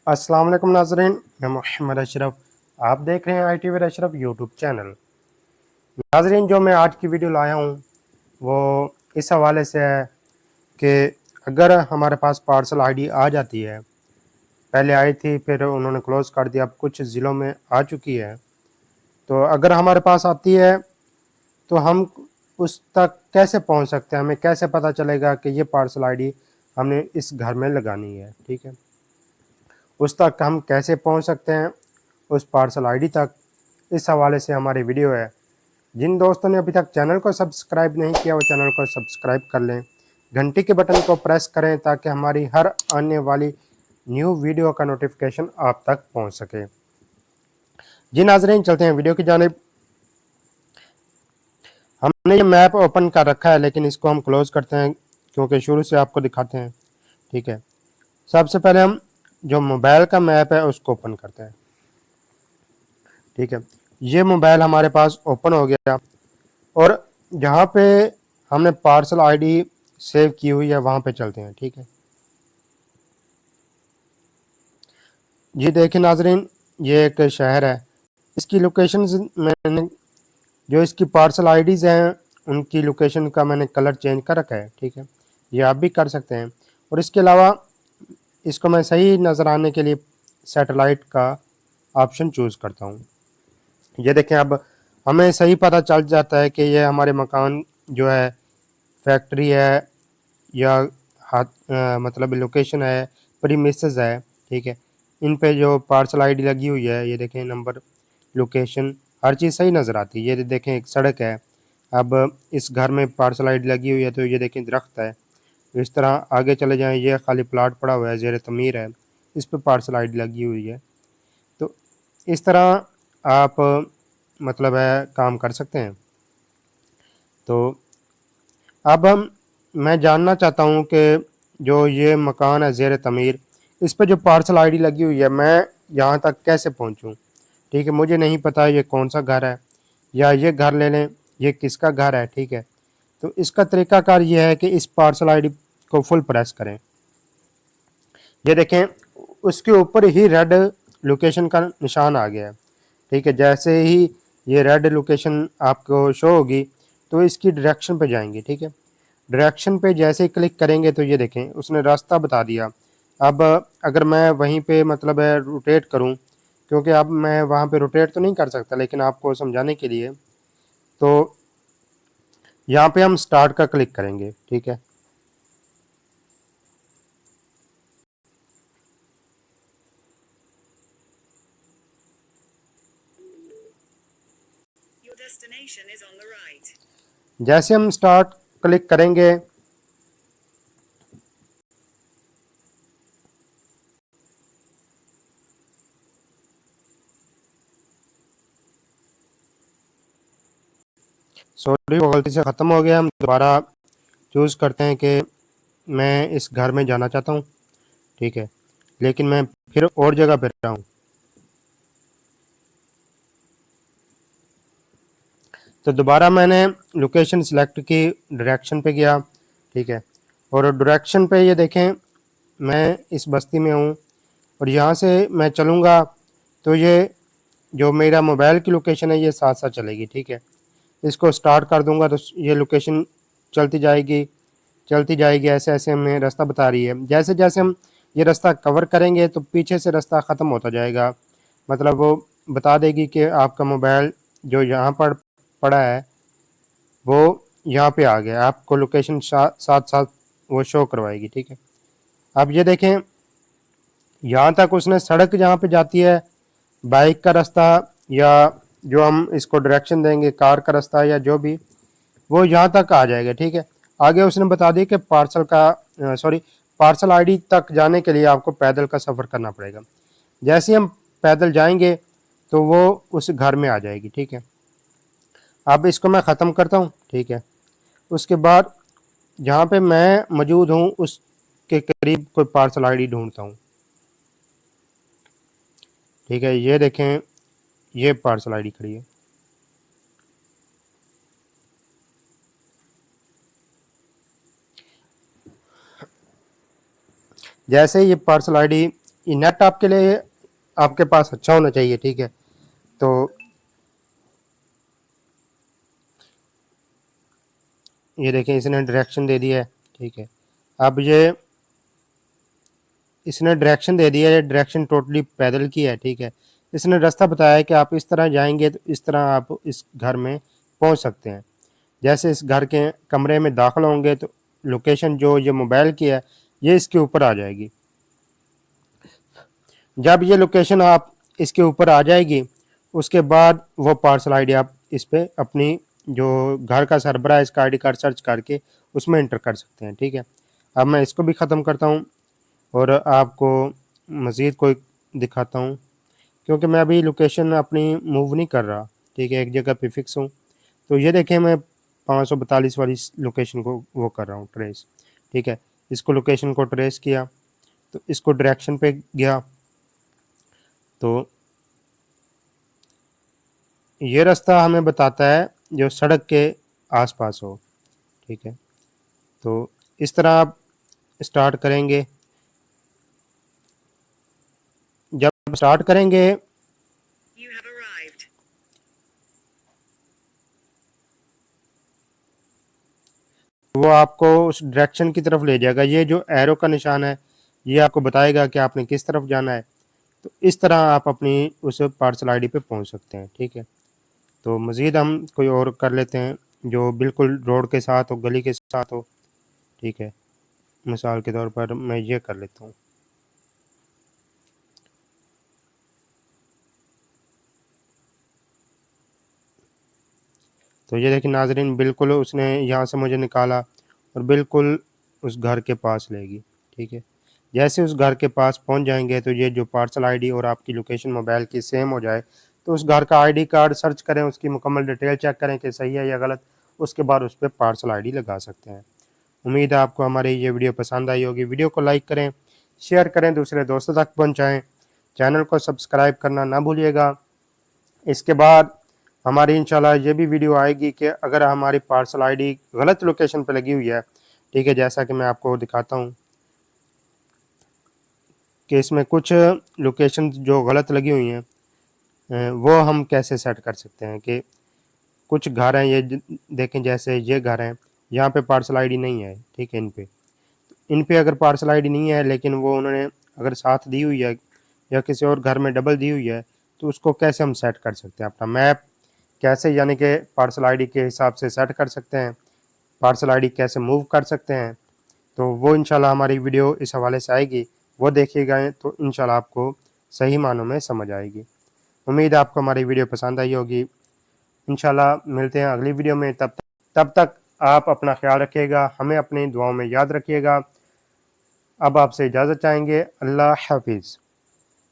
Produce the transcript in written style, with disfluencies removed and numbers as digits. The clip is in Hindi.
अस्सलाम वालेकुम नाज़रीन, मैं मोहम्मद अशरफ। आप देख रहे हैं IT with Ashraf YouTube channel. नाज़रीन, जो मैं आज की वीडियो लाया हूँ वो इस हवाले से है कि अगर हमारे पास पार्सल आईडी आ जाती है, पहले आई थी फिर उन्होंने क्लोज़ कर दिया, अब कुछ ज़िलों में आ चुकी है, तो अगर हमारे पास आती है तो हम उस तक कैसे पहुँच सकते हैं? हमें कैसे पता चलेगा कि ये पार्सल आईडी हमने इस घर में लगानी है? ठीक है, उस तक हम कैसे पहुंच सकते हैं, उस पार्सल आईडी तक? इस हवाले से हमारी वीडियो है। जिन दोस्तों ने अभी तक चैनल को सब्सक्राइब नहीं किया वो चैनल को सब्सक्राइब कर लें, घंटी के बटन को प्रेस करें ताकि हमारी हर आने वाली न्यू वीडियो का नोटिफिकेशन आप तक पहुंच सके। जी नाजरीन, चलते हैं वीडियो की जानिब। हमने ये मैप ओपन कर रखा है लेकिन इसको हम क्लोज करते हैं क्योंकि शुरू से आपको दिखाते हैं। ठीक है, सबसे पहले हम जो मोबाइल का मैप है उसको ओपन करते हैं। ठीक है, ये मोबाइल हमारे पास ओपन हो गया और जहाँ पे हमने पार्सल आईडी सेव की हुई है वहाँ पे चलते हैं। ठीक है, ये देखिए नाजरीन, ये एक शहर है। इसकी लोकेशन मैंने जो इसकी पार्सल आईडीज़ हैं उनकी लोकेशन का मैंने कलर चेंज कर रखा है। ठीक है, ये आप भी कर सकते हैं। और इसके अलावा इसको मैं सही नज़र आने के लिए सैटेलाइट का ऑप्शन चूज़ करता हूँ। ये देखें, अब हमें सही पता चल जाता है कि ये हमारे मकान जो है, फैक्ट्री है या हाथ मतलब लोकेशन है, प्रीमिसेस है। ठीक है, इन पे जो पार्सल आईडी लगी हुई है, ये देखें नंबर, लोकेशन, हर चीज़ सही नज़र आती है। ये देखें एक सड़क है, अब इस घर में पार्सल आईडी लगी हुई है तो ये देखें दरख्त है। तो इस तरह आगे चले जाएं, ये खाली प्लाट पड़ा हुआ है, ज़ेर तमीर है, इस पर पार्सल आईडी लगी हुई है। तो इस तरह आप मतलब है काम कर सकते हैं। तो अब मैं जानना चाहता हूँ कि जो ये मकान है ज़ेर तमीर, इस पे जो पार्सल आईडी लगी हुई है, मैं यहाँ तक कैसे पहुँचूँ? ठीक है, मुझे नहीं पता ये कौन सा घर है, या ये घर ले लें, ये किसका घर है। ठीक है, तो इसका तरीकाकार ये है कि इस पार्सल आईडी को फुल प्रेस करें। ये देखें, उसके ऊपर ही रेड लोकेशन का निशान आ गया है। ठीक है, जैसे ही ये रेड लोकेशन आपको शो होगी तो इसकी डायरेक्शन पे जाएंगे। ठीक है, डायरेक्शन पे जैसे ही क्लिक करेंगे तो ये देखें उसने रास्ता बता दिया। अब अगर मैं वहीं पे मतलब है रोटेट करूं, क्योंकि अब मैं वहां पे रोटेट तो नहीं कर सकता, लेकिन आपको समझाने के लिए तो यहाँ पे हम स्टार्ट का क्लिक करेंगे। ठीक है, जैसे हम स्टार्ट क्लिक करेंगे सॉरी, वो गलती से ख़त्म हो गया। हम दोबारा चूज़ करते हैं कि मैं इस घर में जाना चाहता हूँ। ठीक है, लेकिन मैं फिर और जगह पर रहा हूँ। तो दोबारा मैंने लोकेशन सिलेक्ट की, डायरेक्शन पे गया। ठीक है, और डायरेक्शन पे ये देखें मैं इस बस्ती में हूँ और यहाँ से मैं चलूँगा तो ये जो मेरा मोबाइल की लोकेशन है ये साथ साथ चलेगी। ठीक है, इसको स्टार्ट कर दूँगा तो ये लोकेशन चलती जाएगी चलती जाएगी, ऐसे ऐसे हमें रास्ता बता रही है। जैसे जैसे हम ये रास्ता कवर करेंगे तो पीछे से रास्ता ख़त्म होता जाएगा, मतलब वो बता देगी कि आपका मोबाइल जो यहाँ पर पड़ा है वो यहाँ पे आ गया, आपको लोकेशन साथ साथ वो शो करवाएगी। ठीक है, अब ये देखें यहाँ तक उसने सड़क जहाँ पे जाती है, बाइक का रास्ता या जो हम इसको डायरेक्शन देंगे कार का रास्ता या जो भी, वो यहाँ तक आ जाएगा। ठीक है, आगे उसने बता दिया कि पार्सल आईडी तक जाने के लिए आपको पैदल का सफ़र करना पड़ेगा। जैसे हम पैदल जाएंगे तो वो उस घर में आ जाएगी। ठीक है, अब इसको मैं ख़त्म करता हूँ। ठीक है, उसके बाद जहाँ पे मैं मौजूद हूँ उसके करीब कोई पार्सल आईडी ढूंढता हूँ। ठीक है, ये देखें ये पार्सल आईडी खड़ी है। जैसे ये पार्सल आईडी ये नेट आपके लिए आपके पास अच्छा होना चाहिए, ठीक है। तो ये देखें इसने डायरेक्शन दे दिया है, ठीक है। अब ये इसने डायरेक्शन दे दिया है, डायरेक्शन टोटली पैदल की है, ठीक है। इसने रास्ता बताया है कि आप इस तरह जाएंगे तो इस तरह आप इस घर में पहुंच सकते हैं। जैसे इस घर के कमरे में दाखिल होंगे तो लोकेशन जो ये मोबाइल की है ये इसके ऊपर आ जाएगी। जब ये लोकेशन आप इसके ऊपर आ जाएगी उसके बाद वो पार्सल आईडी आप इस पे अपनी जो घर का सरबरा है इसका आईडी कार्ड सर्च करके उसमें एंटर कर सकते हैं, ठीक है। अब मैं इसको भी ख़त्म करता हूँ और आपको मज़ीद कोई दिखाता हूँ, क्योंकि मैं अभी लोकेशन अपनी मूव नहीं कर रहा, ठीक है, एक जगह पे फिक्स हूँ। तो ये देखें मैं 542 वाली लोकेशन को वो कर रहा हूँ ट्रेस, ठीक है। इसको लोकेशन को ट्रेस किया तो इसको डायरेक्शन पे गया तो ये रास्ता हमें बताता है जो सड़क के आसपास हो, ठीक है। तो इस तरह आप स्टार्ट करेंगे। जब स्टार्ट करेंगे वो आपको उस डायरेक्शन की तरफ ले जाएगा। ये जो एरो का निशान है ये आपको बताएगा कि आपने किस तरफ जाना है। तो इस तरह आप अपनी उस पार्सल आईडी पे पहुंच सकते हैं, ठीक है। तो मज़ीद हम कोई और कर लेते हैं जो बिल्कुल रोड के साथ हो, गली के साथ हो, ठीक है। मिसाल के तौर पर मैं ये कर लेता हूँ। तो ये देखिए नाज़रीन, बिल्कुल उसने यहाँ से मुझे निकाला और बिल्कुल उस घर के पास लेगी, ठीक है। जैसे उस घर के पास पहुँच जाएंगे तो ये जो पार्सल आईडी और आपकी लोकेशन मोबाइल की सेम हो जाए तो उस घर का आईडी कार्ड सर्च करें, उसकी मुकम्मल डिटेल चेक करें कि सही है या गलत, उसके बाद उस पर पार्सल आईडी लगा सकते हैं। उम्मीद है आपको हमारी ये वीडियो पसंद आई होगी। वीडियो को लाइक करें, शेयर करें, दूसरे दोस्तों तक पहुँचाएँ, चैनल को सब्सक्राइब करना ना भूलिएगा। इसके बाद हमारी इंशाल्लाह ये भी वीडियो आएगी कि अगर हमारी पार्सल आईडी गलत लोकेशन पे लगी हुई है, ठीक है, जैसा कि मैं आपको दिखाता हूँ कि इसमें कुछ लोकेशन जो गलत लगी हुई हैं वो हम कैसे सेट कर सकते हैं। कि कुछ घर हैं ये देखें, जैसे ये घर हैं यहाँ पे पार्सल आईडी नहीं है, ठीक है। इन पे अगर पार्सल आईडी नहीं है लेकिन वो उन्होंने अगर साथ दी हुई है या किसी और घर में डबल दी हुई है तो उसको कैसे हम सेट कर सकते हैं। अपना मैप कैसे यानी कि पार्सल आईडी के हिसाब से सेट कर सकते हैं, पार्सल आईडी कैसे मूव कर सकते हैं, तो वो इंशाल्लाह हमारी वीडियो इस हवाले से आएगी, वो देखिएगा तो इंशाल्लाह आपको सही मानों में समझ आएगी। उम्मीद है आपको हमारी वीडियो पसंद आई होगी। इंशाल्लाह मिलते हैं अगली वीडियो में, तब तक आप अपना ख्याल रखिएगा, हमें अपनी दुआओं में याद रखिएगा। अब आपसे इजाज़त चाहेंगे। अल्लाह हाफिज़।